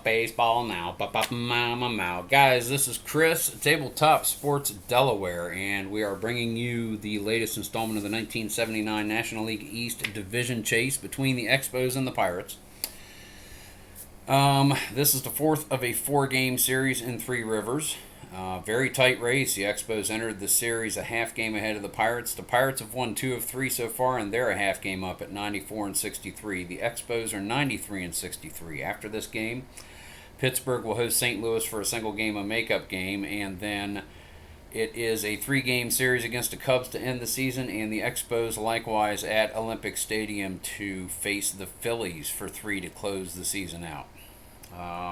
Baseball now. Guys, this is Chris, Tabletop Sports Delaware, and we are bringing you the latest installment of the 1979 National League East Division Chase between the Expos and the Pirates. This is the fourth of a four-game series in Three Rivers. Very tight race. The Expos entered the series a half game ahead of the Pirates. The Pirates have won 2 of 3 so far, and they're a half game up at 94-63. The Expos are 93-63. After this game, Pittsburgh will host St. Louis for a single game, a makeup game, and then it is a 3-game series against the Cubs to end the season, and the Expos likewise at Olympic Stadium to face the Phillies for 3 to close the season out.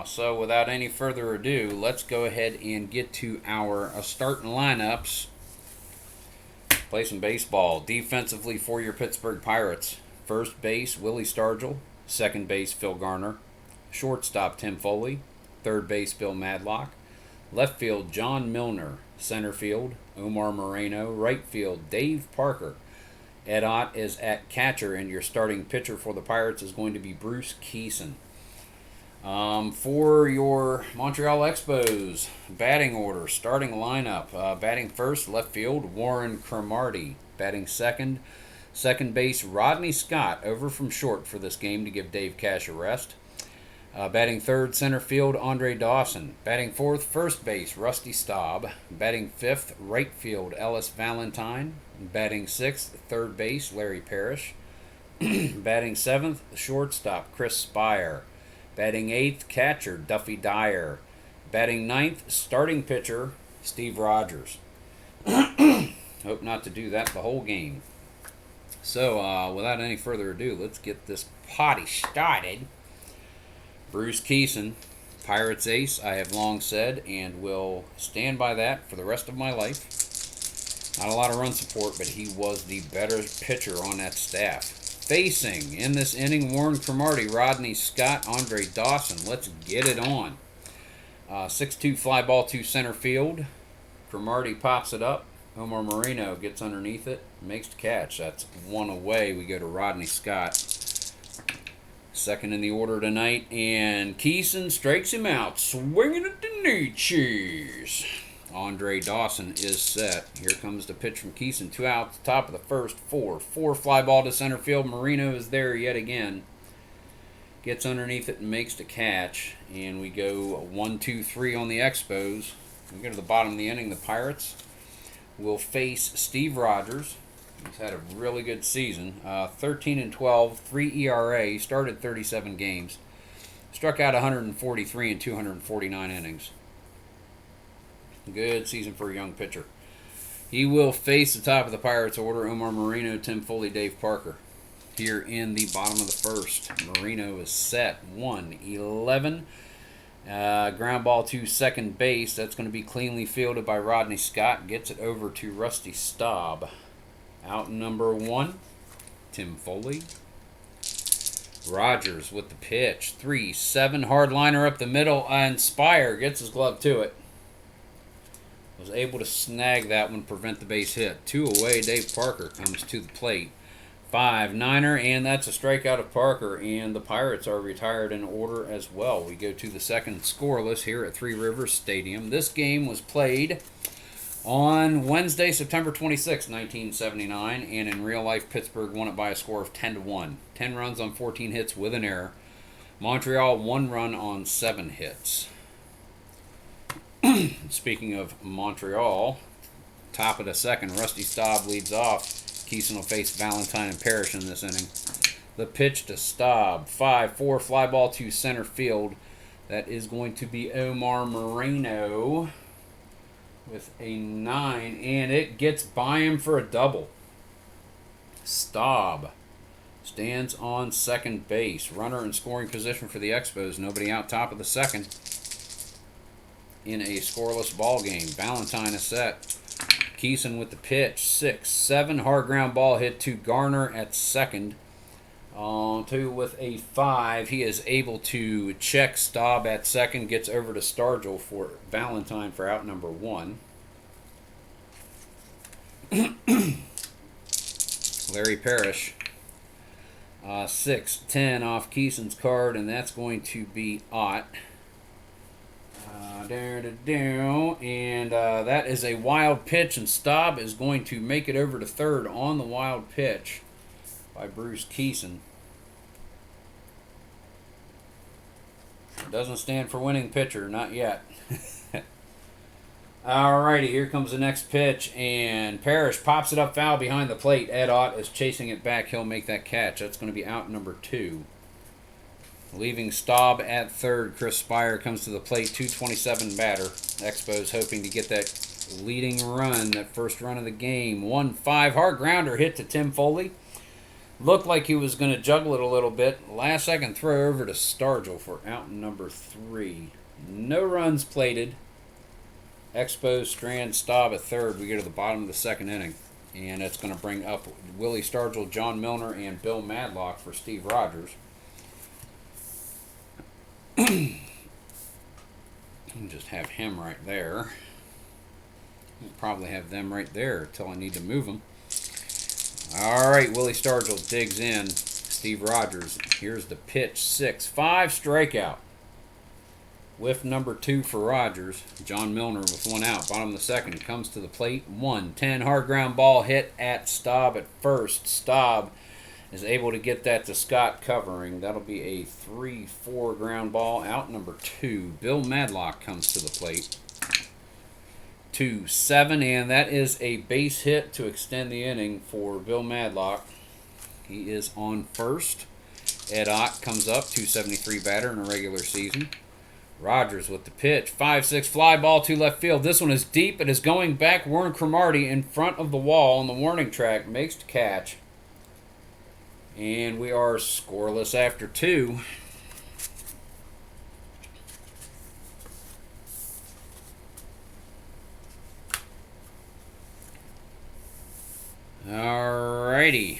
So without any further ado, let's go ahead and get to our starting lineups. Play some baseball. Defensively for your Pittsburgh Pirates: first base, Willie Stargell; second base, Phil Garner; shortstop, Tim Foley; third base, Bill Madlock; left field, John Milner; center field, Omar Moreno; right field, Dave Parker. Ed Ott is at catcher, and your starting pitcher for the Pirates is going to be Bruce Kison. For your Montreal Expos, batting order, starting lineup. Batting first, left field, Warren Cromartie. Batting second, second base, Rodney Scott, over from short for this game to give Dave Cash a rest. Batting third, center field, Andre Dawson. Batting fourth, first base, Rusty Staub. Batting fifth, right field, Ellis Valentine. Batting sixth, third base, Larry Parrish. Batting seventh, shortstop, Chris Spire. Batting eighth, catcher, Duffy Dyer. Batting ninth, starting pitcher, Steve Rogers. Hope not to do that the whole game. So, without any further ado, let's get this potty started. Bruce Kison, Pirates ace, I have long said, and will stand by that for the rest of my life. Not a lot of run support, but he was the better pitcher on that staff. Facing in this inning, Warren Cromartie, Rodney Scott, Andre Dawson. Let's get it on. 6-2 fly ball to center field. Cromartie pops it up. Omar Moreno gets underneath it, makes the catch. That's one away. We go to Rodney Scott. Second in the order tonight, and Kison strikes him out, swinging at the knee cheese. Andre Dawson is set. Here comes the pitch from Kison. 2 outs, top of the first, 4 fly ball to center field. Marino is there yet again. Gets underneath it and makes the catch. And we go 1-2-3 on the Expos. We go to the bottom of the inning. The Pirates will face Steve Rogers. He's had a really good season. 13-12, 3 ERA. Started 37 games. Struck out 143 in 249 innings. Good season for a young pitcher. He will face the top of the Pirates order: Omar Moreno, Tim Foley, Dave Parker. Here in the bottom of the first, Moreno is set. 1-11. Ground ball to second base. That's going to be cleanly fielded by Rodney Scott. Gets it over to Rusty Staub. Out number 1, Tim Foley. Rogers with the pitch. 3-7 hard liner up the middle, and Spire gets his glove to it. Was able to snag that one, prevent the base hit. 2 away, Dave Parker comes to the plate. 5-9er, and that's a strikeout of Parker, and the Pirates are retired in order as well. We go to the second scoreless here at Three Rivers Stadium. This game was played on Wednesday, September 26, 1979, and in real life, Pittsburgh won it by a score of 10-1. 10 runs on 14 hits with an error. Montreal, 1 run on 7 hits. Speaking of Montreal, top of the second, Rusty Staub leads off. Kison will face Valentine and Parrish in this inning. The pitch to Staub. 5-4 fly ball to center field. That is going to be Omar Moreno with a 9, and it gets by him for a double. Staub stands on second base. Runner in scoring position for the Expos. Nobody out top of the second. In a scoreless ball game, Valentine is set. Kison with the pitch. 6-7 hard ground ball hit to Garner at second. On to with a 5. He is able to check Staub at second. Gets over to Stargell for Valentine for out number 1. Larry Parrish 6-10 off Kison's card, and that's going to be Ott. And that is a wild pitch, and Staub is going to make it over to third on the wild pitch by Bruce Kison. Doesn't stand for winning pitcher, not yet. Alrighty, here comes the next pitch, and Parrish pops it up foul behind the plate. Ed Ott is chasing it back. He'll make that catch. That's going to be out number 2. Leaving Staub at third, Chris Spire comes to the plate, 227 batter. Expos hoping to get that leading run, that first run of the game. 1-5 hard grounder hit to Tim Foley. Looked like he was going to juggle it a little bit. Last second throw over to Stargell for out number 3. No runs plated. Expos strand Staub at third. We get to the bottom of the second inning. And that's going to bring up Willie Stargell, John Milner, and Bill Madlock for Steve Rogers. Just have him right there. We'll probably have them right there until I need to move them. Alright, Willie Stargell digs in. Steve Rogers. Here's the pitch. 6-5 strikeout. Whiff number 2 for Rogers. John Milner with 1 out. Bottom of the second. Comes to the plate. 1-10 hard ground ball hit at Staub at first. Staub is able to get that to Scott covering. That'll be a 3-4 ground ball. Out number 2. Bill Madlock comes to the plate. 2-7, and that is a base hit to extend the inning for Bill Madlock. He is on first. Ed Ott comes up, 273 batter in a regular season. Rogers with the pitch. 5-6 fly ball to left field. This one is deep. It is going back. Warren Cromartie in front of the wall on the warning track makes the catch. And we are scoreless after 2. Alrighty.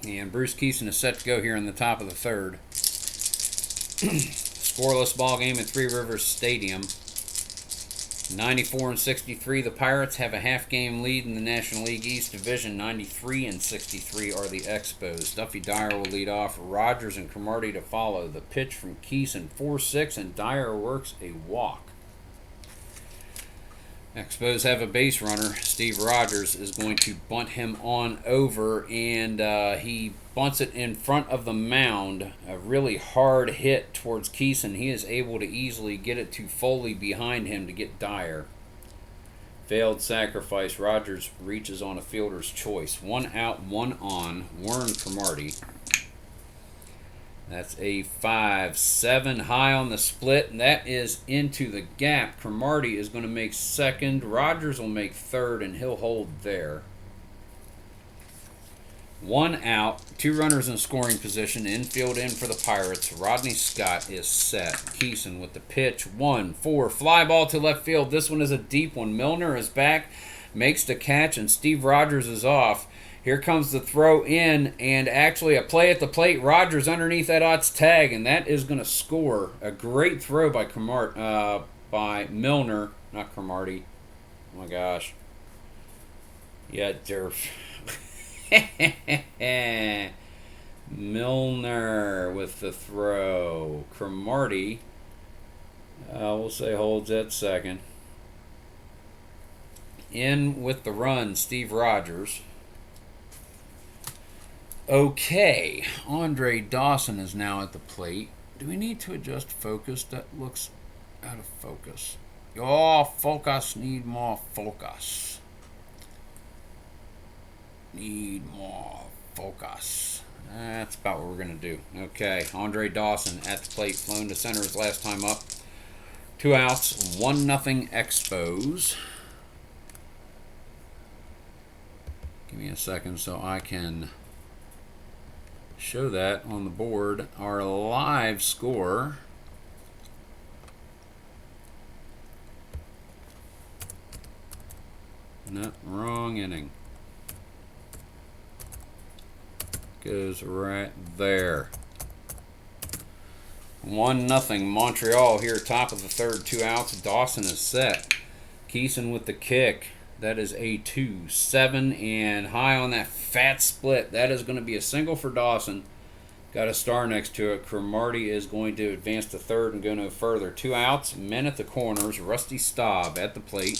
And Bruce Kison is set to go here in the top of the third. Scoreless ball game at Three Rivers Stadium. 94-63, the Pirates have a half-game lead in the National League East Division. 93-63 are the Expos. Duffy Dyer will lead off. Rogers and Cromartie to follow. The pitch from Kison, 4-6, and Dyer works a walk. Expos have a base runner. Steve Rogers is going to bunt him on over, and he bunts it in front of the mound. A really hard hit towards Kison. He is able to easily get it to Foley behind him to get Dyer. Failed sacrifice. Rogers reaches on a fielder's choice. 1 out, 1 on. Warren Cromartie. That's a 5-7 high on the split, and that is into the gap. Cromartie is going to make second. Rogers will make third, and he'll hold there. 1 out, 2 runners in scoring position. Infield in for the Pirates. Rodney Scott is set. Kison with the pitch. 1-4 fly ball to left field. This one is a deep one. Milner is back, makes the catch, and Steve Rogers is off. Here comes the throw in, and actually a play at the plate. Rogers underneath that Ott's tag, and that is going to score. A great throw by by Milner, not Cromartie. Oh my gosh. Yeah, Milner with the throw. Cromartie, we'll say holds at second. In with the run, Steve Rogers. Okay, Andre Dawson is now at the plate. Do we need to adjust focus? That looks out of focus. Oh, focus, need more focus. Need more focus. That's about what we're going to do. Okay, Andre Dawson at the plate, flown to center his last time up. 2 outs, 1-0 Expos. Give me a second so I can show that on the board. Our live score. No, wrong inning. Goes right there. 1-0 Montreal here, top of the third, 2 outs. Dawson is set. Kison with the kick. That is a 2-7, and high on that fat split. That is going to be a single for Dawson. Got a star next to it. Cromartie is going to advance to third and go no further. 2 outs, men at the corners. Rusty Staub at the plate.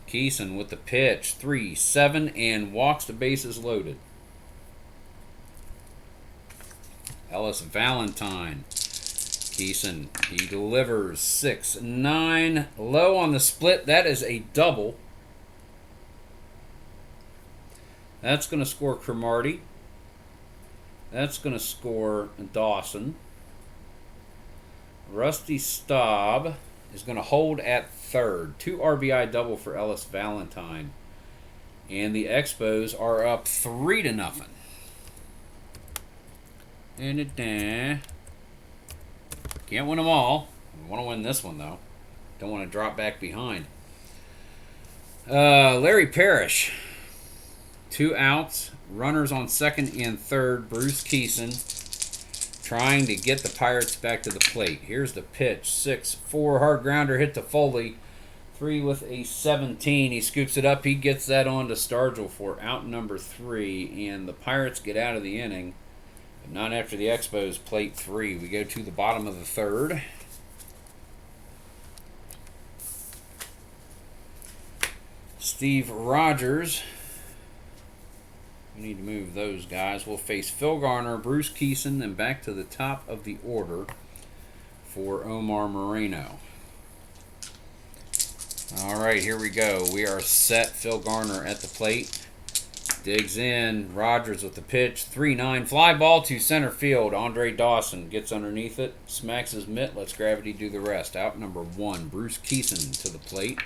Kison with the pitch. 3-7, and walks the bases loaded. Ellis Valentine. Kison, he delivers. 6-9. Low on the split. That is a double. That's going to score Cromartie. That's going to score Dawson. Rusty Staub is going to hold at third. 2 RBI double for Ellis Valentine. And the Expos are up 3-0. And can't win them all. We want to win this one, though. Don't want to drop back behind. Larry Parrish. 2 outs. Runners on second and third. Bruce Kison trying to get the Pirates back to the plate. Here's the pitch. 6-4. Hard grounder hit to Foley. 3 with a 17. He scoops it up. He gets that on to Stargell for out number 3. And the Pirates get out of the inning. But not after the Expos plate 3. We go to the bottom of the third. Steve Rogers. We need to move those guys. We'll face Phil Garner, Bruce Kison, and back to the top of the order for Omar Moreno. All right, here we go. We are set. Phil Garner at the plate. Digs in. Rogers with the pitch. 3-9. Fly ball to center field. Andre Dawson gets underneath it. Smacks his mitt. Lets gravity do the rest. Out number 1. Bruce Kison to the plate.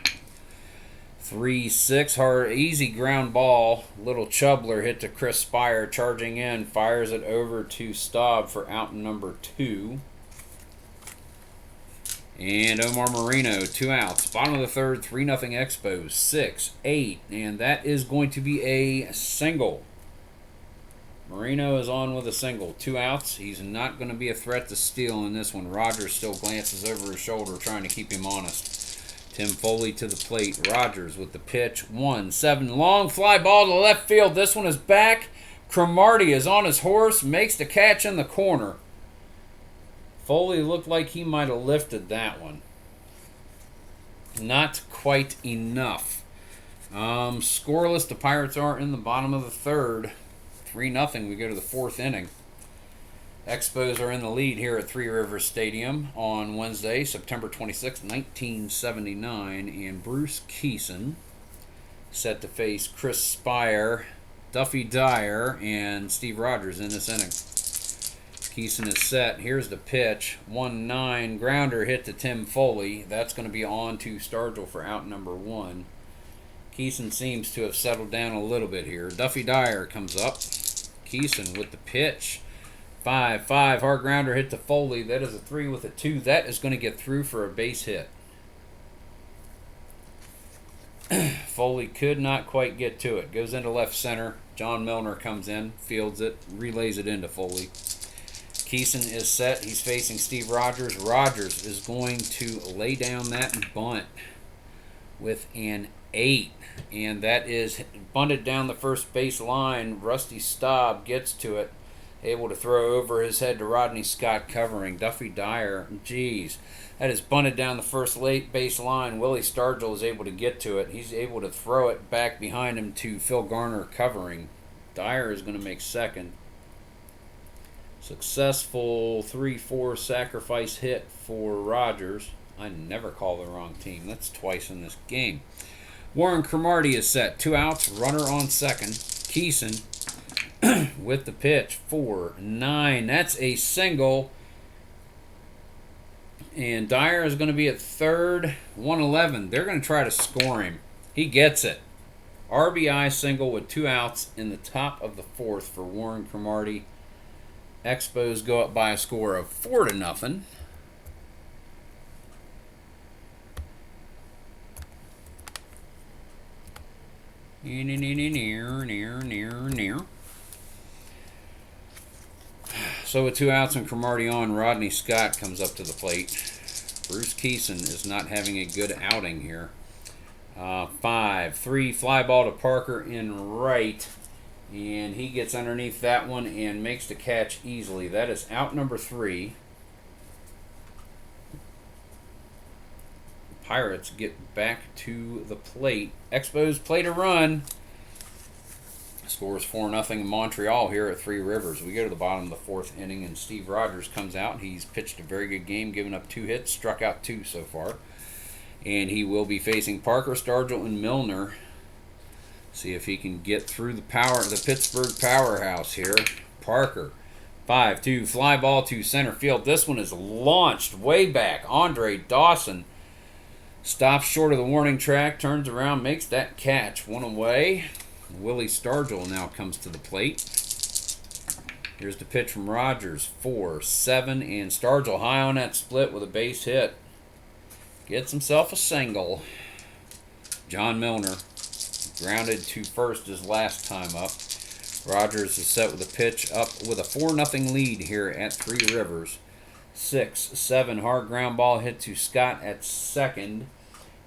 3-6, hard, easy ground ball. Little Chubler hit to Chris Spire, charging in, fires it over to Staub for out number 2. And Omar Moreno, 2 outs. Bottom of the third, 3-0 Expos, 6-8, and that is going to be a single. Moreno is on with a single, 2 outs. He's not going to be a threat to steal in this one. Rogers still glances over his shoulder, trying to keep him honest. Tim Foley to the plate. Rogers with the pitch. 1-7. Long fly ball to left field. This one is back. Cromartie is on his horse. Makes the catch in the corner. Foley looked like he might have lifted that one. Not quite enough. Scoreless. The Pirates are in the bottom of the third. 3-0. We go to the 4th inning. Expos are in the lead here at Three Rivers Stadium on Wednesday, September 26, 1979. And Bruce Kison set to face Chris Spire, Duffy Dyer, and Steve Rogers in this inning. Kison is set. Here's the pitch. 1-9. Grounder hit to Tim Foley. That's going to be on to Stargell for out number 1. Kison seems to have settled down a little bit here. Duffy Dyer comes up. Kison with the pitch. 5-5, hard grounder hit to Foley. That is a 3 with a 2. That is going to get through for a base hit. Foley could not quite get to it. Goes into left center. John Milner comes in, fields it, relays it into Foley. Kison is set. He's facing Steve Rogers. Rogers is going to lay down that bunt with an 8. And that is bunted down the first base line. Rusty Staub gets to it. Able to throw over his head to Rodney Scott covering. Duffy Dyer, geez, that is bunted down the first late base line. Willie Stargell is able to get to it. He's able to throw it back behind him to Phil Garner covering. Dyer is going to make second. Successful 3-4 sacrifice hit for Rogers. I never call the wrong team. That's twice in this game. Warren Cromartie is set. 2 outs, runner on second. Kison with the pitch. 4-9. That's a single. And Dyer is going to be at third. 1-11. They're going to try to score him. He gets it. RBI single with 2 outs in the top of the 4th for Warren Cromartie. Expos go up by a score of 4-0. So with 2 outs and Cromartie on, Rodney Scott comes up to the plate. Bruce Kison is not having a good outing here. 5-3 fly ball to Parker in right, and he gets underneath that one and makes the catch easily. That is out number 3. Pirates get back to the plate. Expos play to run. Scores 4-0 Montreal here at Three Rivers. We go to the bottom of the 4th inning, and Steve Rogers comes out. He's pitched a very good game, giving up 2 hits, struck out 2 so far. And he will be facing Parker, Stargell, and Milner. See if he can get through the Pittsburgh powerhouse here. Parker, 5-2 fly ball to center field. This one is launched way back. Andre Dawson stops short of the warning track, turns around, makes that catch. 1 away. Willie Stargell now comes to the plate. Here's the pitch from Rogers, 4-7, and Stargell high on that split with a base hit. Gets himself a single. John Milner grounded to first his last time up. Rogers is set with a pitch up with a 4-0 lead here at Three Rivers. 6-7 hard ground ball hit to Scott at second.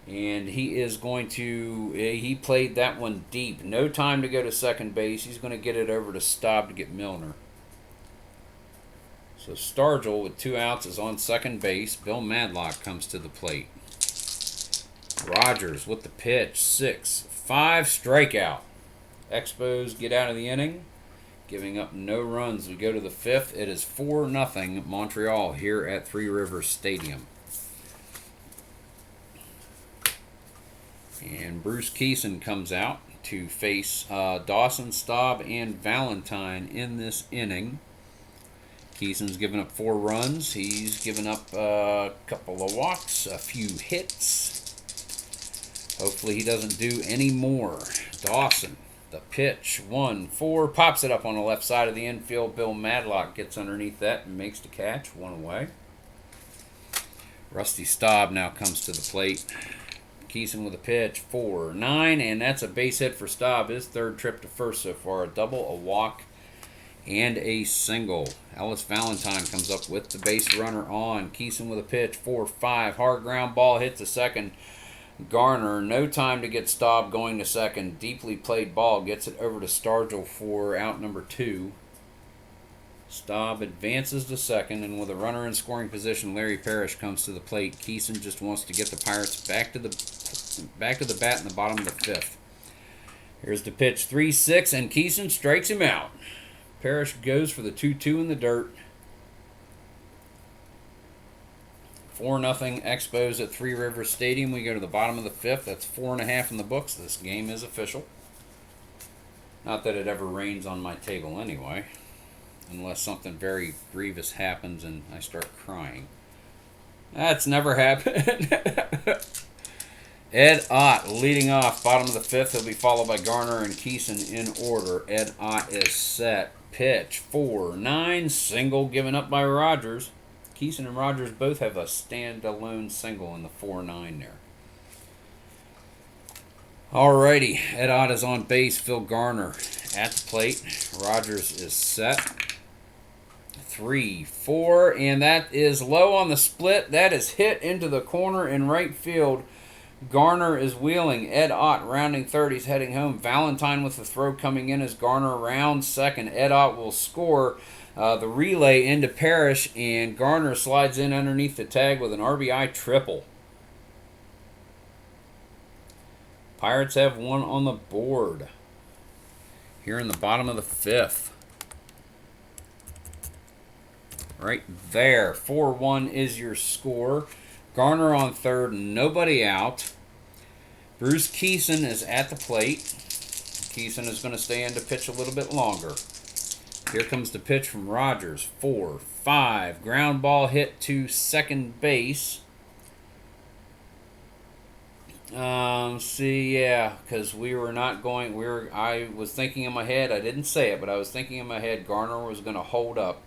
And he is going to, he played that one deep. No time to go to second base. He's going to get it over to Staub to get Milner. So Stargell with 2 outs is on second base. Bill Madlock comes to the plate. Rogers with the pitch. 6-5 strikeout. Expos get out of the inning, giving up no runs. We go to the 5th. It is 4-0 Montreal here at Three Rivers Stadium. And Bruce Kison comes out to face Dawson, Staub, and Valentine in this inning. Kison's given up 4 runs. He's given up a couple of walks, a few hits. Hopefully he doesn't do any more. Dawson, the pitch, 1-4, pops it up on the left side of the infield. Bill Madlock gets underneath that and makes the catch. 1 away. Rusty Staub now comes to the plate. Kison with a pitch, 4-9, and that's a base hit for Staub. His 3rd trip to first so far. A double, a walk, and a single. Ellis Valentine comes up with the base runner on. Kison with a pitch, 4-5. Hard ground ball hits to second. Garner, no time to get Staub going to second. Deeply played ball, gets it over to Stargell for out number 2. Staub advances to second, and with a runner in scoring position, Larry Parrish comes to the plate. Kison just wants to get the Pirates back to the bat in the bottom of the 5th. Here's the pitch, 3-6, and Kison strikes him out. Parrish goes for the 2-2 in the dirt. 4-0 Expos at Three Rivers Stadium. We go to the bottom of the 5th. That's 4.5 in the books. This game is official. Not that it ever rains on my table anyway, unless something very grievous happens and I start crying. That's never happened. Ed Ott leading off, bottom of the 5th. He'll be followed by Garner and Kison in order. Ed Ott is set. Pitch, 4-9, single given up by Rogers. Kison and Rogers both have a standalone single in the 4-9 there. Alrighty, Ed Ott is on base. Phil Garner at the plate. Rogers is set. 3-4, and that is low on the split. That is hit into the corner in right field. Garner is wheeling. Ed Ott rounding third. He's heading home. Valentine with the throw coming in as Garner rounds second. Ed Ott will score the relay into Parrish, and Garner slides in underneath the tag with an RBI triple. Pirates have 1 on the board here in the bottom of the 5th. Right there. 4-1 is your score. Garner on third, nobody out. Bruce Kison is at the plate. Kison is going to stay in to pitch a little bit longer. Here comes the pitch from Rogers. 4-5. Ground ball hit to second base. Because we were not going. I was thinking in my head. I didn't say it, but I was thinking in my head. Garner was going to hold up.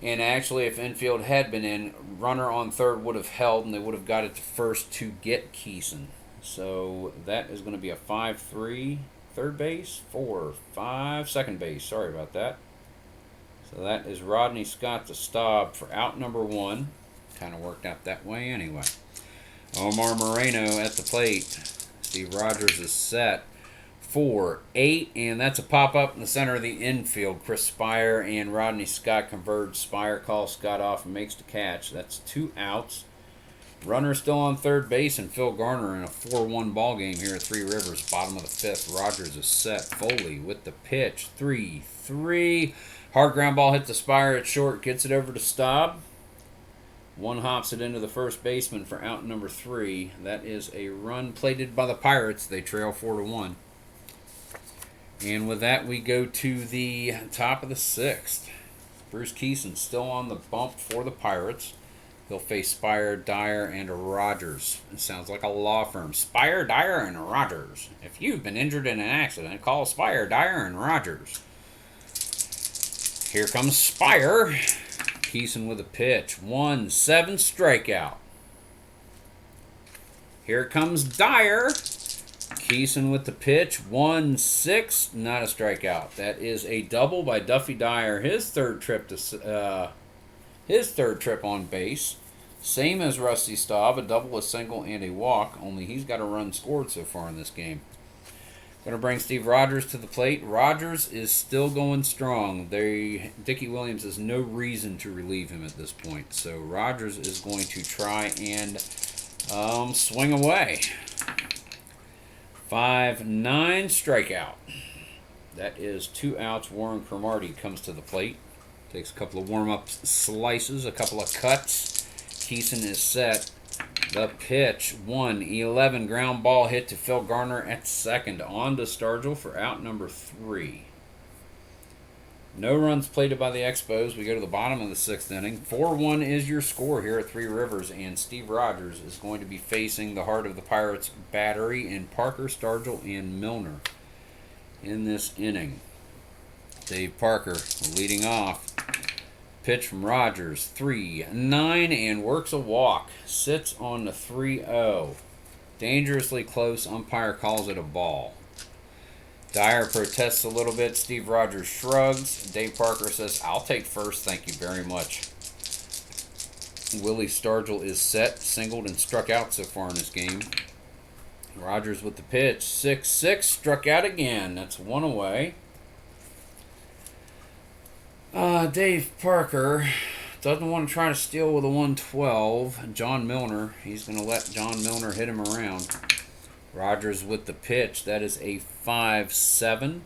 And actually, if infield had been in, runner on third would have held, and they would have got it to first to get Kison. So that is going to be a 5-3 third base, 4-5 second base. Sorry about that. So that is Rodney Scott to Staub for out number 1. Kind of worked out that way anyway. Omar Moreno at the plate. Steve Rogers is set for 8, and that's a pop-up in the center of the infield. Chris Spire and Rodney Scott converge. Spire calls Scott off and makes the catch. That's 2 outs. Runner still on third base, and Phil Garner in a 4-1 ball game here at Three Rivers, bottom of the 5th. Rogers is set. Foley with the pitch. 3-3. Hard ground ball hits the Spire at short, gets it over to Staub. One hops it into the first baseman for out number 3. That is a run plated by the Pirates. They trail 4-1. And with that, we go to the top of the 6th. Bruce Kison still on the bump for the Pirates. He'll face Spire, Dyer, and Rogers. It sounds like a law firm. Spire, Dyer, and Rogers. If you've been injured in an accident, call Spire, Dyer, and Rogers. Here comes Spire. Kison with a pitch. 1-7 strikeout. Here comes Dyer. Kison with the pitch. 1-6, not a strikeout. That is a double by Duffy Dyer. His third trip on base. Same as Rusty Staub, a double, a single, and a walk. Only he's got a run scored so far in this game. Going to bring Steve Rogers to the plate. Rogers is still going strong. Dickie Williams has no reason to relieve him at this point. So Rogers is going to try and swing away. 5-9 strikeout. That is 2 outs. Warren Cromartie comes to the plate. Takes a couple of warm-up slices, a couple of cuts. Kison is set. The pitch, 1-11 ground ball hit to Phil Garner at second. On to Stargell for out number 3. No runs plated by the Expos. We go to the bottom of the 6th inning. 4-1 is your score here at Three Rivers, and Steve Rogers is going to be facing the heart of the Pirates battery in Parker, Stargell, and Milner in this inning. Dave Parker leading off. Pitch from Rogers, 3-9, and works a walk. Sits on the 3-0. Dangerously close. Umpire calls it a ball. Dyer protests a little bit. Steve Rogers shrugs. Dave Parker says, "I'll take first, thank you very much." Willie Stargell is set, singled, and struck out so far in this game. Rogers with the pitch, 6-6, struck out again. That's 1 away. Dave Parker doesn't want to try to steal with a 1-12. John Milner, he's going to let John Milner hit him around. Rogers with the pitch. That is a 5-7.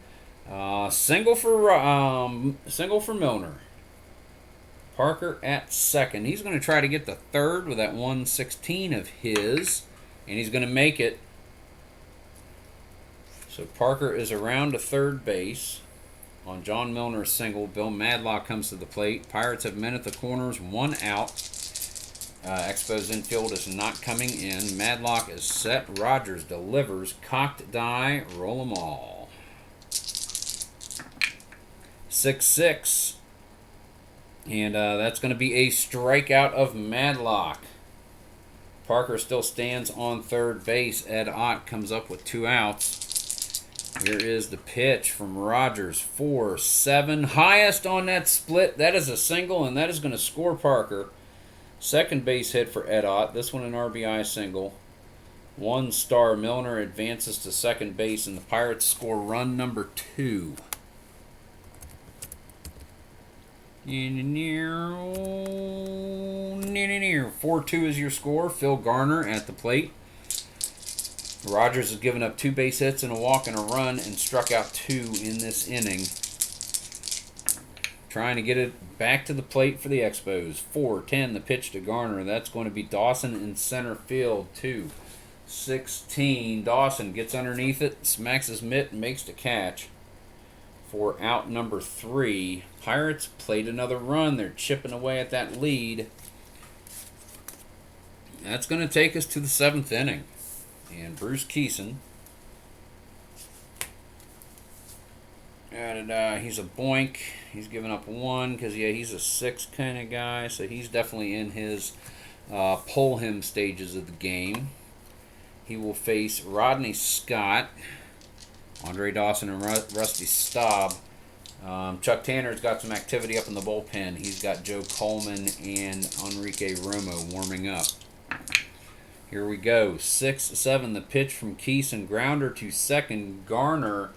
Single for Milner. Parker at second. He's going to try to get the third with that 116 of his, and he's going to make it. So Parker is around to third base. On John Milner's single, Bill Madlock comes to the plate. Pirates have men at the corners, 1 out. Expos infield is not coming in. Madlock is set. Rogers delivers. Cocked die. Roll them all. 6-6. And that's going to be a strikeout of Madlock. Parker still stands on third base. Ed Ott comes up with 2 outs. Here is the pitch from Rogers, 4-7. Highest on that split. That is a single, and that is going to score Parker. Second base hit for Ed Ott. This one an RBI single. 1 star. Milner advances to second base, and the Pirates score run number 2. 4-2 is your score. Phil Garner at the plate. Rogers has given up 2 base hits and a walk and a run and struck out 2 in this inning. Trying to get it back to the plate for the Expos. 4-10 the pitch to Garner. That's going to be Dawson in center field. 2-16. Dawson gets underneath it, smacks his mitt, and makes the catch for out number 3. Pirates played another run. They're chipping away at that lead. That's going to take us to the 7th inning. And Bruce Kison, he's a boink. He's giving up 1 because, yeah, he's a 6 kind of guy. So he's definitely in his pull him stages of the game. He will face Rodney Scott, Andre Dawson, and Rusty Staub. Chuck Tanner's got some activity up in the bullpen. He's got Joe Coleman and Enrique Romo warming up. Here we go. 6-7, the pitch from Kison. Grounder to second. Garner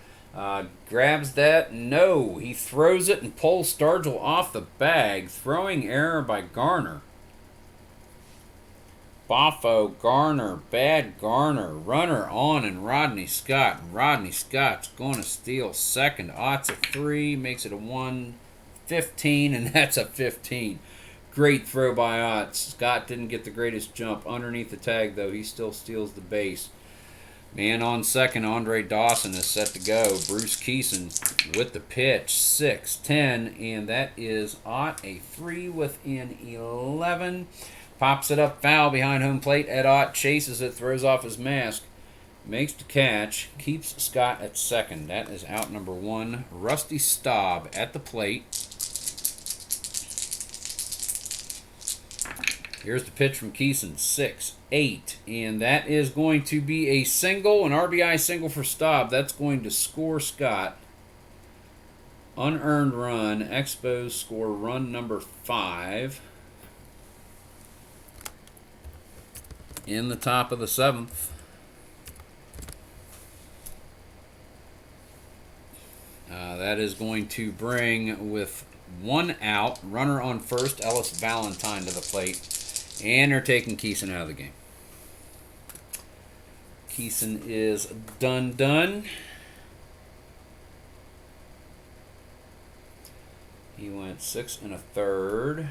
grabs that. No. He throws it and pulls Stargell off the bag. Throwing error by Garner. Boffo, Garner, bad Garner. Runner on and Rodney Scott. Rodney Scott's going to steal second. Odds of 3 makes it a 1-15, and that's a 15. Great throw by Otts. Scott didn't get the greatest jump underneath the tag, though. He still steals the base. Man on second, Andre Dawson is set to go. Bruce Kison with the pitch. 6-10, and that is Ott, a 3 within 11. Pops it up, foul behind home plate. Ed Ott chases it, throws off his mask. Makes the catch, keeps Scott at second. That is out number 1. Rusty Staub at the plate. Here's the pitch from Kison, 6-8, and that is going to be a single, an RBI single for Staub. That's going to score Scott. Unearned run. Expos score run number 5 in the top of the 7th. That is going to bring, with 1 out, runner on first, Ellis Valentine to the plate. And they're taking Kison out of the game. Kison is done. He went 6 1/3.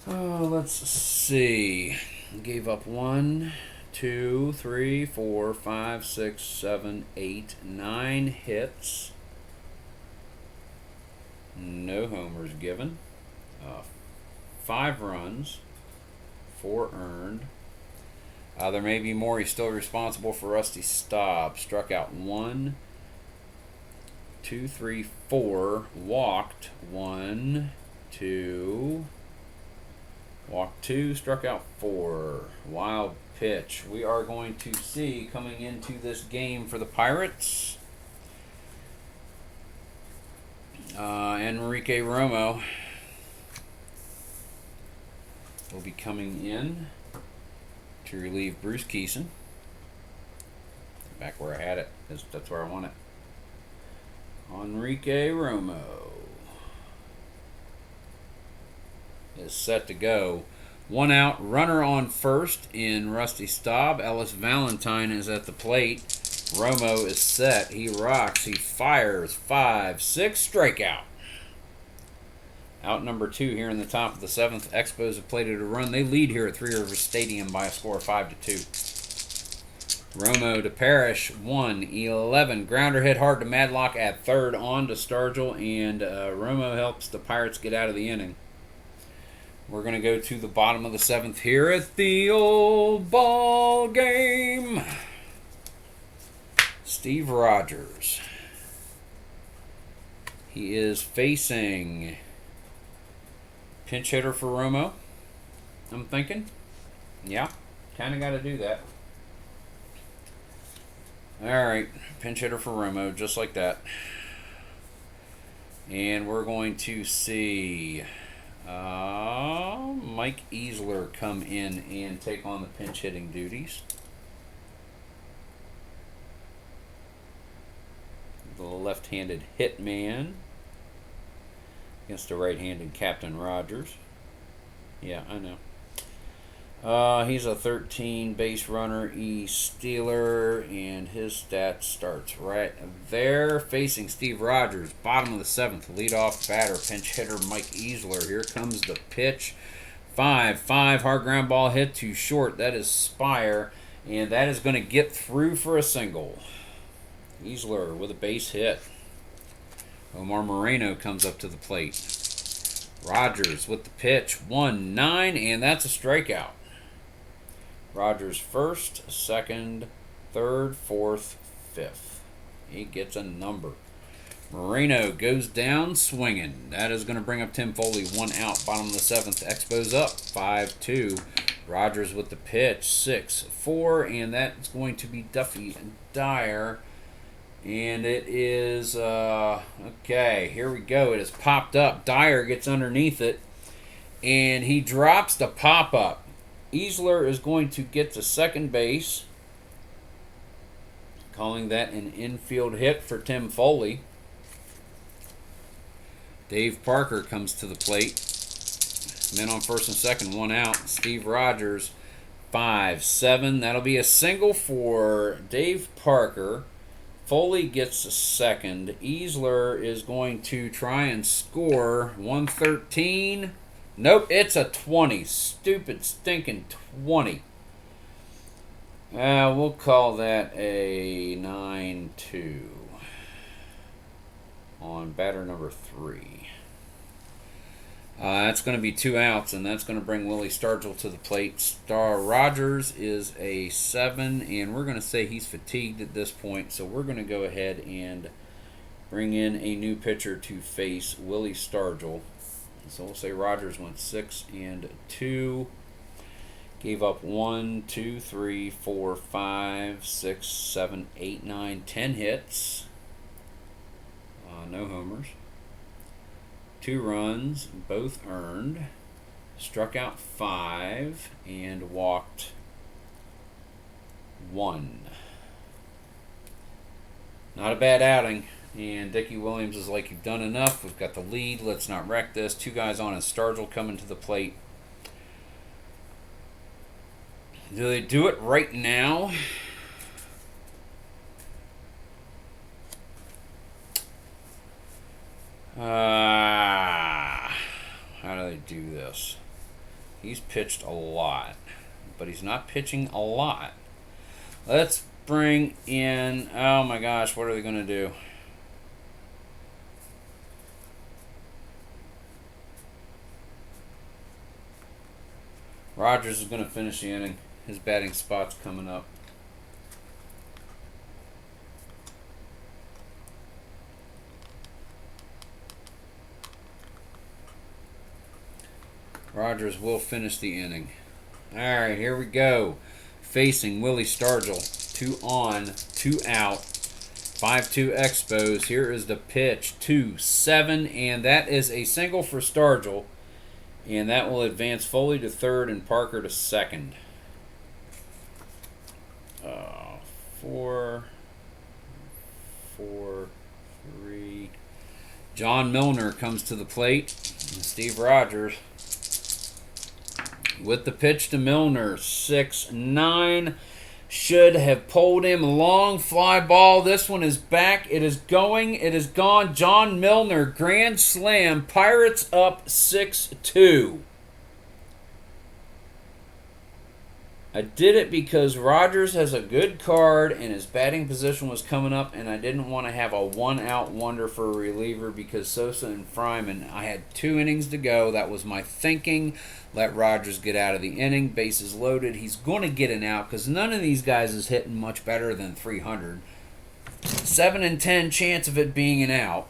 Oh, let's see. Gave up 1, 2, 3, 4, 5, 6, 7, 8, 9 hits. No homers given. 5 runs. 4 earned. There may be more. He's still responsible for Rusty Staub. Struck out 1, 2, 3, 4. Walked 1, 2. Walked 2. Struck out 4. Wild pitch. We are going to see coming into this game for the Pirates. Enrique Romo will be coming in to relieve Bruce Kison. Back where I had it. That's where I want it. Enrique Romo is set to go. 1 out, runner on first in Rusty Staub. Ellis Valentine is at the plate. Romo is set. He rocks. He fires. 5, 6, strikeout. Out number 2 here in the top of the 7th. Expos have plated a run. They lead here at Three Rivers Stadium by a score of 5-2. Romo to Parrish, 1-11. Grounder hit hard to Madlock at third, on to Stargell, and Romo helps the Pirates get out of the inning. We're going to go to the bottom of the 7th here at the old ball game. Steve Rogers. He is facing pinch hitter for Romo, I'm thinking. Yeah, kind of got to do that. All right, pinch hitter for Romo, just like that. And we're going to see Mike Easler come in and take on the pinch hitting duties. The left-handed hitman against the right-handed Captain Rogers. Yeah, I know. He's a 13 base runner, stealer, and his stat starts right there. Facing Steve Rogers, bottom of the 7th, leadoff batter, pinch hitter Mike Easler. Here comes the pitch. 5-5, hard ground ball hit to short. That is Spire, and that is going to get through for a single. Easler with a base hit. Omar Moreno comes up to the plate. Rogers with the pitch. 1-9, and that's a strikeout. Rogers first, second, third, fourth, fifth. He gets a number. Moreno goes down swinging. That is going to bring up Tim Foley. 1 out. Bottom of the 7th. Expos up. 5-2. Rogers with the pitch. 6-4. And that's going to be Duffy Dyer. And it is, okay, here we go. It has popped up. Dyer gets underneath it. and he drops the pop-up. Easler is going to get to second base, calling that an infield hit for Tim Foley. Dave Parker comes to the plate. Men on first and second, one out. Steve Rogers, 5-7. That'll be a single for Dave Parker. Foley gets a second. Easler is going to try and score 113. Nope, it's a 20. Stupid, stinking 20. We'll call that a 9-2 on batter number 3. That's going to be 2 outs, and that's going to bring Willie Stargell to the plate. Star Rogers is a 7, and we're going to say he's fatigued at this point, so we're going to go ahead and bring in a new pitcher to face Willie Stargell. So we'll say Rogers went 6-2. Gave up 1, 2, 3, 4, 5, 6, 7, 8, 9, 10 hits. No homers. 2 runs, both earned. Struck out 5 and walked 1. Not a bad outing. And Dickie Williams is like, you've done enough. We've got the lead. Let's not wreck this. 2 guys on as Stargell coming to the plate. Do they do it right now? How do they do this? He's pitched a lot, but he's not pitching a lot. Let's bring in, oh my gosh, what are they going to do? Rogers is going to finish the inning. His batting spot's coming up. Rogers will finish the inning. All right, here we go. Facing Willie Stargell. 2 on, 2 out. 5-2 Expos. Here is the pitch. 2-7, and that is a single for Stargell. And that will advance Foley to third and Parker to second. 4, 3. John Milner comes to the plate. And Steve Rogers with the pitch to Milner. 6-9. Should have pulled him. Long fly ball. This one is back. It is going. It is gone. John Milner, grand slam. Pirates up 6-2. I did it because Rogers has a good card and his batting position was coming up, and I didn't want to have a 1-out wonder for a reliever because Sosa and Fryman, I had 2 innings to go. That was my thinking. Let Rogers get out of the inning. Bases loaded. He's going to get an out because none of these guys is hitting much better than 300. 7-10 chance of it being an out.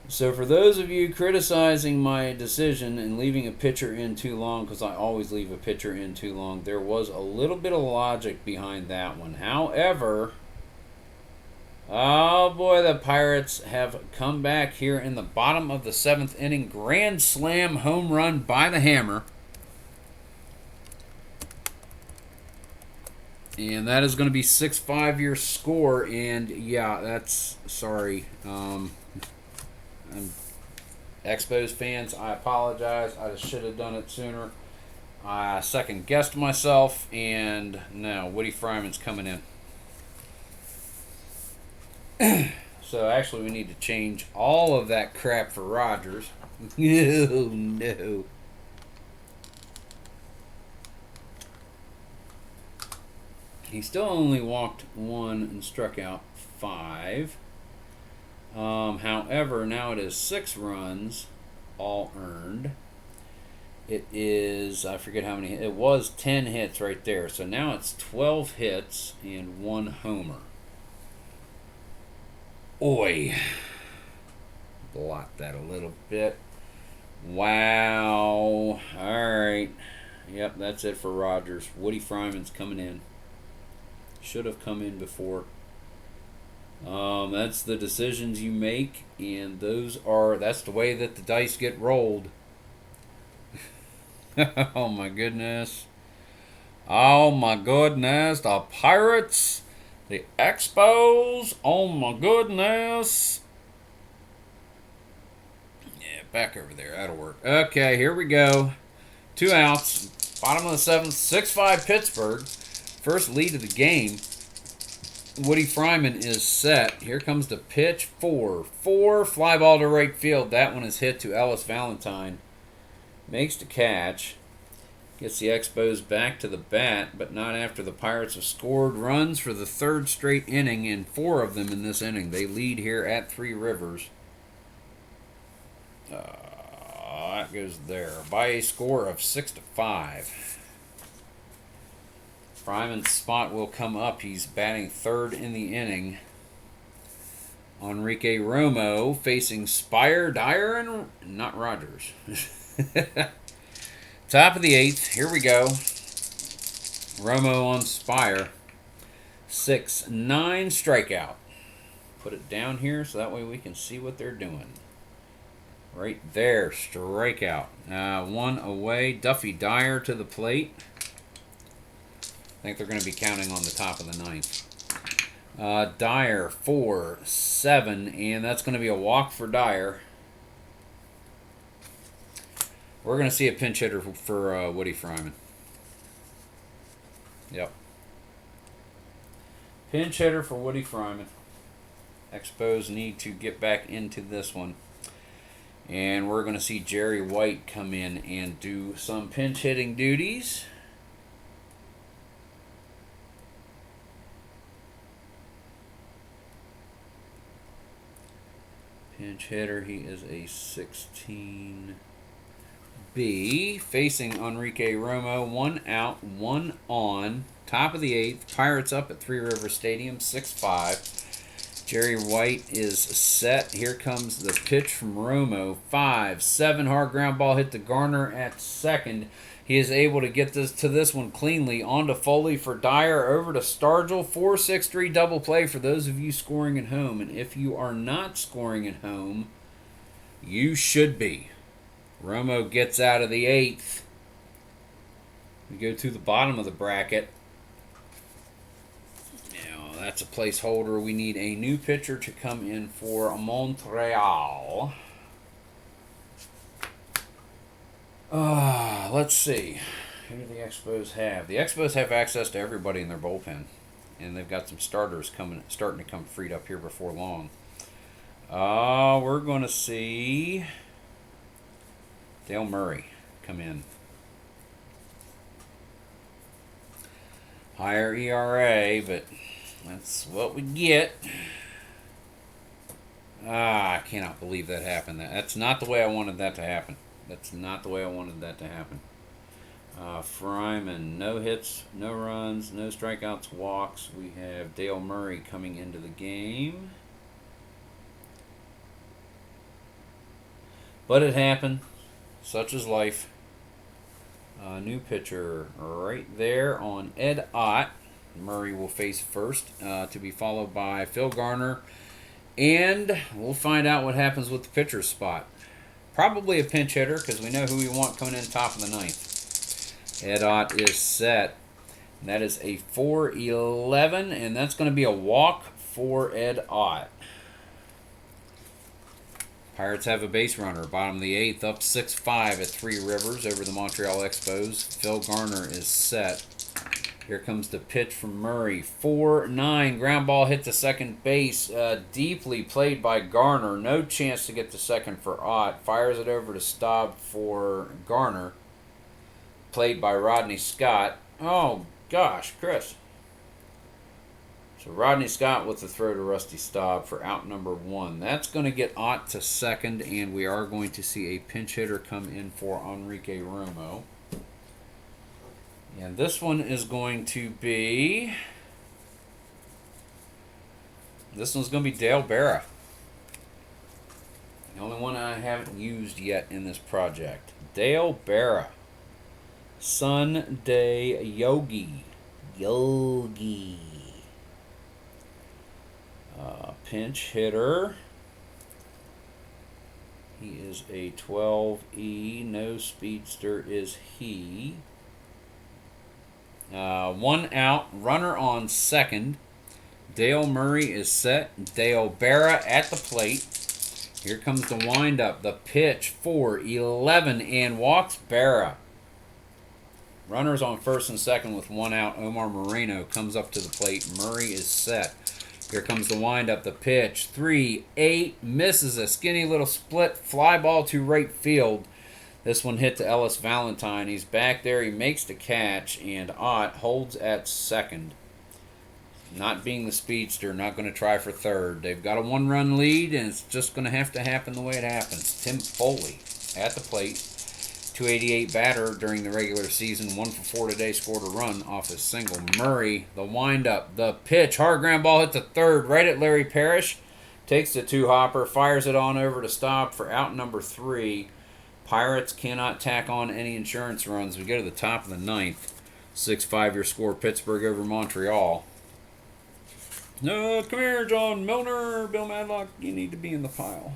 So for those of you criticizing my decision and leaving a pitcher in too long, because I always leave a pitcher in too long, there was a little bit of logic behind that one. However, oh boy, the Pirates have come back here in the bottom of the 7th inning. Grand slam home run by the hammer. And that is going to be 6-5 your score. And yeah, that's, sorry. Expos fans, I apologize. I should have done it sooner. I second-guessed myself, and no, Woody Fryman's coming in. So actually, we need to change all of that crap for Rogers. Oh, no. He still only walked 1 and struck out 5. However, now it is 6 runs, all earned. It is, I forget how many, it was 10 hits right there. So now it's 12 hits and 1 homer. Oi. Blot that a little bit. Wow. Alright. Yep, that's it for Rogers. Woody Fryman's coming in. Should have come in before. That's the decisions you make, and that's the way that the dice get rolled. Oh my goodness. Oh my goodness. The Pirates. The Expos. Oh my goodness. Yeah, back over there. That'll work. Okay, here we go. 2 outs. Bottom of the 7th. 6-5 Pittsburgh. First lead of the game. Woody Fryman is set. Here comes the pitch. 4-4. Fly ball to right field. That one is hit to Ellis Valentine. Makes the catch. Gets the Expos back to the bat, but not after the Pirates have scored runs for the 3rd straight inning, and 4 of them in this inning. They lead here at Three Rivers. That goes there by a score of 6-5. Fryman's spot will come up. He's batting 3rd in the inning. Enrique Romo facing Spire, Dyer, and not Rogers. Top of the 8th. Here we go. Romo on Spire. 6-9 strikeout. Put it down here so that way we can see what they're doing. Right there, strikeout. 1 away. Duffy Dyer to the plate. I think they're going to be counting on the top of the 9th. Dyer 4-7, and that's going to be a walk for Dyer. We're going to see a pinch hitter for Woody Fryman. Yep. Pinch hitter for Woody Fryman. Expos need to get back into this one. And we're going to see Jerry White come in and do some pinch hitting duties. Pinch hitter, he is a 16B. Facing Enrique Romo. 1 out, 1 on. Top of the 8th. Pirates up at Three Rivers Stadium, 6-5. Jerry White is set. Here comes the pitch from Romo. 5-7 hard ground ball hit to Garner at second. He is able to get this one cleanly. On to Foley for Dyer. Over to Stargell. 4-6-3 double play for those of you scoring at home. And if you are not scoring at home, you should be. Romo gets out of the 8th. We go to the bottom of the bracket. That's a placeholder. We need a new pitcher to come in for Montreal. Let's see. Who do the Expos have? The Expos have access to everybody in their bullpen. And they've got some starters starting to come freed up here before long. We're going to see Dale Murray come in. Higher ERA, but that's what we get. I cannot believe that happened. That's not the way I wanted that to happen. That's not the way I wanted that to happen. Fryman, no hits, no runs, no strikeouts, walks. We have Dale Murray coming into the game. But it happened. Such is life. New pitcher right there on Ed Ott. Murray will face first, to be followed by Phil Garner. And we'll find out what happens with the pitcher's spot. Probably a pinch hitter, because we know who we want coming in top of the 9th. Ed Ott is set. And that is a 4-11, and that's going to be a walk for Ed Ott. Pirates have a base runner. Bottom of the 8th, up 6-5 at Three Rivers over the Montreal Expos. Phil Garner is set. Here comes the pitch from Murray. 4-9. Ground ball hit to second base. Deeply played by Garner. No chance to get to second for Ott. Fires it over to Staub for Garner. Played by Rodney Scott. Oh, gosh, Chris. So Rodney Scott with the throw to Rusty Staub for out number 1. That's going to get Ott to second, and we are going to see a pinch hitter come in for Enrique Romo. And this one is going to be... This one's going to be Dale Berra. The only one I haven't used yet in this project. Dale Berra. Sunday Yogi. Pinch hitter. He is a 12E. No speedster is he. 1 out. Runner on second. Dale Murray is set. Dale Barra at the plate. Here comes the windup. The pitch for 11 and walks Barra. Runners on first and second with 1 out. Omar Moreno comes up to the plate. Murray is set. Here comes the windup. The pitch. 3-8. Misses a skinny little split. Fly ball to right field. This one hit to Ellis Valentine. He's back there. He makes the catch. And Ott holds at second. Not being the speedster. Not going to try for third. They've got a 1-run lead. And it's just going to have to happen the way it happens. Tim Foley at the plate. 288 batter during the regular season. 1 for 4 today. Scored a run off his single. Murray, the windup, the pitch. Hard ground ball hit to third, right at Larry Parrish. Takes the 2-hopper, fires it on over to stop for out number 3. Pirates cannot tack on any insurance runs. We go to the top of the 9th. 6-5 your score. Pittsburgh over Montreal. No, come here, John Milner. Bill Madlock, you need to be in the pile.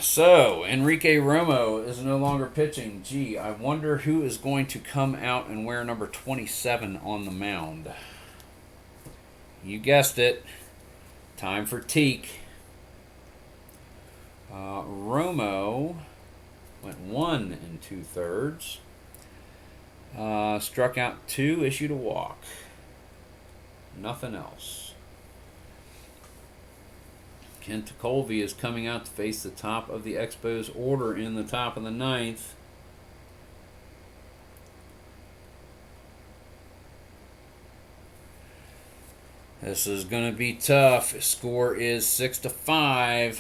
So, Enrique Romo is no longer pitching. Gee, I wonder who is going to come out and wear number 27 on the mound. You guessed it. Time for Teak. Romo went 1 2/3. Struck out 2, issued a walk. Nothing else. Kent Colby is coming out to face the top of the Expos order in the top of the 9th. This is going to be tough. Score is 6-5.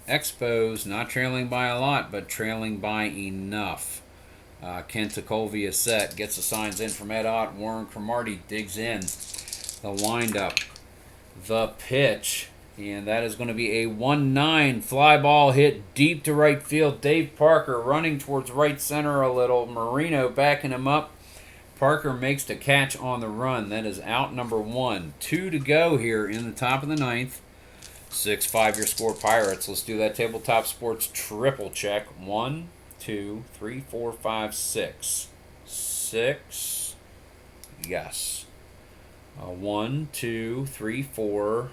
Expos not trailing by a lot, but trailing by enough. Kent Colby is set. Gets the signs in from Ed Ott. Warren Cromartie digs in. The windup. The pitch. And that is going to be a 1-9 fly ball hit deep to right field. Dave Parker running towards right center a little. Marino backing him up. Parker makes the catch on the run. That is out number 1. 2 to go here in the top of the 9th. 6-5 your score, Pirates. Let's do that Tabletop Sports triple check. 1, 2, 3, 4, 5, 6. 6. Yes. 1, 2, 3, 4,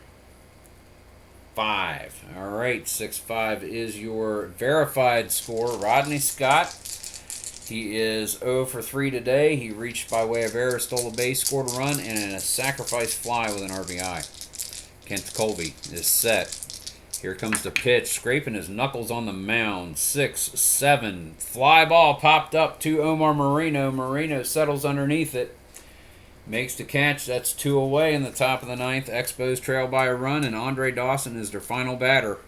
5. All right, 6-5 is your verified score. Rodney Scott, he is 0 for 3 today. He reached by way of error, stole a base, scored a run, and a sacrifice fly with an RBI. Kent Colby is set. Here comes the pitch, scraping his knuckles on the mound. 6-7. Fly ball popped up to Omar Moreno. Moreno settles underneath it. Makes the catch. That's 2 away in the top of the 9th. Expos trail by a run, and Andre Dawson is their final batter.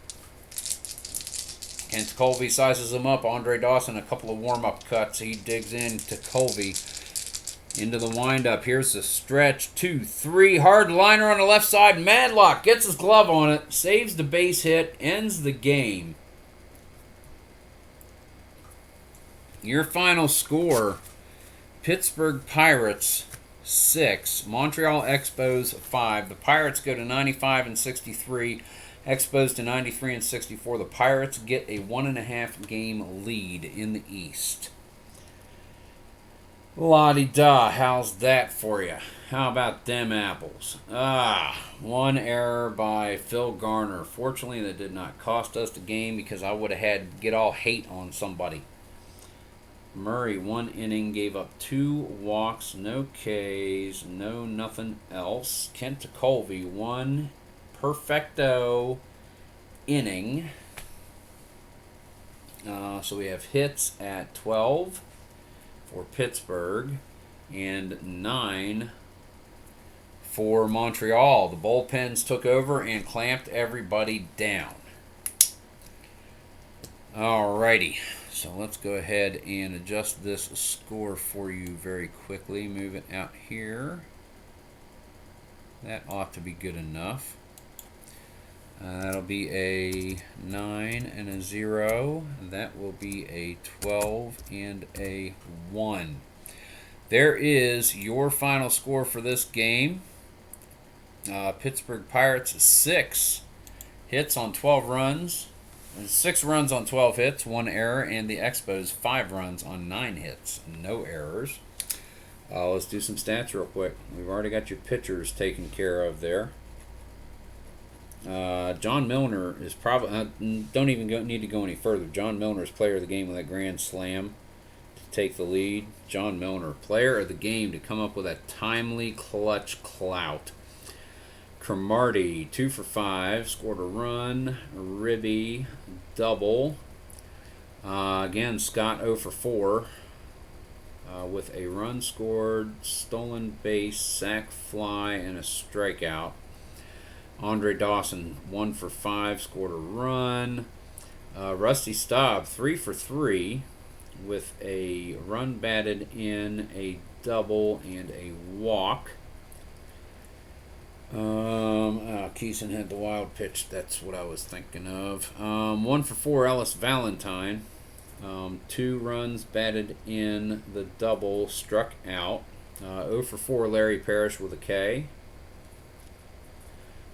Kent Colby sizes him up. Andre Dawson, a couple of warm-up cuts. He digs in to Colby. Into the windup. Here's the stretch. 2-3. Hard liner on the left side. Madlock gets his glove on it. Saves the base hit. Ends the game. Your final score. Pittsburgh Pirates 6. Montreal Expos 5. The Pirates go to 95-63. Expos to 93-64. The Pirates get a 1.5 game lead in the East. La-di-da, how's that for you? How about them apples? One error by Phil Garner. Fortunately, that did not cost us the game because I would have had to get all hate on somebody. Murray, 1 inning, gave up 2 walks, no Ks, no nothing else. Kent Colby, 1 perfecto inning. So we have hits at 12 for Pittsburgh and 9 for Montreal. The bullpens took over and clamped everybody down. Alrighty, so let's go ahead and adjust this score for you very quickly. Move it out here. That ought to be good enough. That'll be a 9 and a 0. That will be a 12 and a 1. There is your final score for this game. Pittsburgh Pirates 6. Hits on 12 runs. 6 runs on 12 hits, 1 error, and the Expos 5 runs on 9 hits, no errors. Let's do some stats real quick. We've already got your pitchers taken care of there. John Milner is probably don't even need to go any further. John Milner is player of the game with a grand slam to take the lead. John Milner, player of the game to come up with a timely clutch clout. Cromartie, 2 for 5, scored a run. Ribby, double. Again, Scott 0 for 4 with a run scored, stolen base, sac fly, and a strikeout. Andre Dawson, 1 for 5, scored a run. Rusty Staub, 3 for 3 with a run batted in, a double, and a walk. Kison had the wild pitch. That's what I was thinking of. 1 for 4, Ellis Valentine. 2 runs batted in, the double, struck out. 0 for 4, Larry Parrish with a K.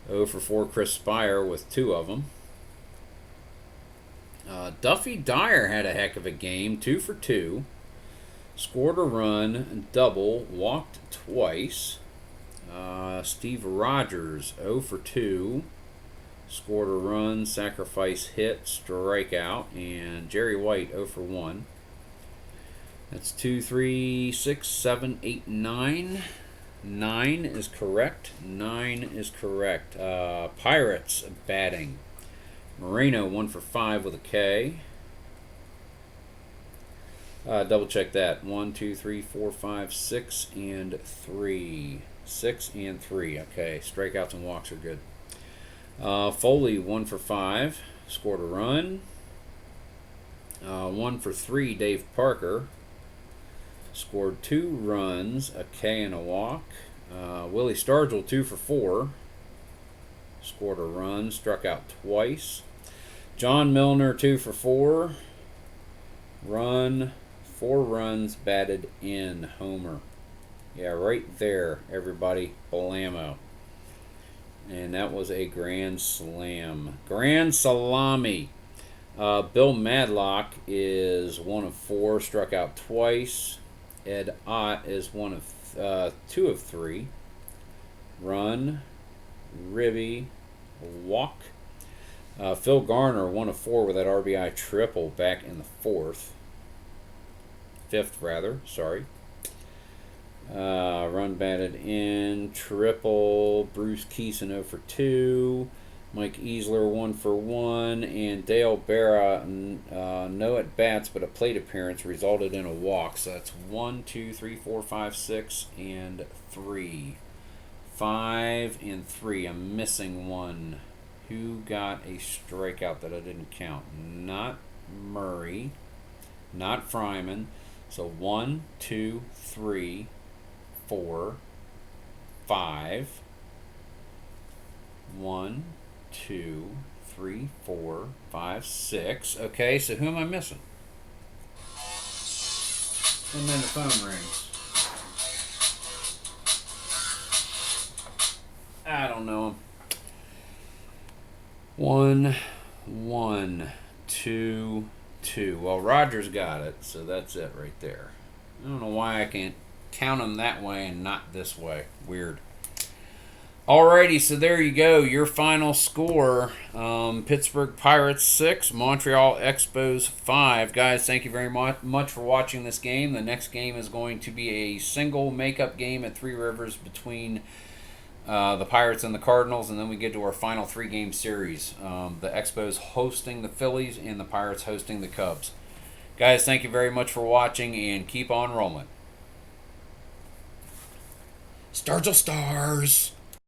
0 for 4, Chris Spire with 2 of them. Duffy Dyer had a heck of a game. 2 for 2. Scored a run, double, walked twice. Steve Rogers, 0 for 2. Scored a run, sacrifice hit, strikeout. And Jerry White, 0 for 1. That's 2, 3, 6, 7, 8, 9. 9 is correct. 9 is correct. Pirates batting. Moreno, 1 for 5 with a K. Double check that. 1, 2, 3, 4, 5, 6, and 3. 6 and 3. Okay, strikeouts and walks are good. Foley, 1 for 5. Scored a run. 1 for 3, Dave Parker. Scored 2 runs, a K and a walk. Willie Stargell, 2 for 4. Scored a run, struck out twice. John Milner, 2 for 4. Run, 4 runs, batted in, homer. Yeah, right there, everybody, blammo. And that was a grand slam. Grand salami. Bill Madlock is 1 of 4, struck out twice. Ed Ott is 1 of 2 of 3. Run, ribby, walk. Phil Garner, 1 of 4 with that RBI triple back in the 5th rather, sorry. Run batted in, triple. Bruce Kison 0 for 2. Mike Easler 1 for 1. And Dale Berra, no at bats, but a plate appearance resulted in a walk. So that's 1, 2, 3, 4, 5, 6, and 3. 5 and 3. I'm missing 1. Who got a strikeout that I didn't count? Not Murray. Not Fryman. So 1, 2, 3, 4, 5. 1, 2, 3, 4, 5, 6. Okay, so who am I missing? And then the phone rings. I don't know him. 1, 1, 2, 2. Well, Rogers got it, so that's it right there. I don't know why I can't count them that way and not this way. Weird. Alrighty, so there you go. Your final score. Pittsburgh Pirates 6, Montreal Expos 5. Guys, thank you very much for watching this game. The next game is going to be a single makeup game at Three Rivers between the Pirates and the Cardinals, and then we get to our final 3-game series. The Expos hosting the Phillies and the Pirates hosting the Cubs. Guys, thank you very much for watching, and keep on rolling. Stars.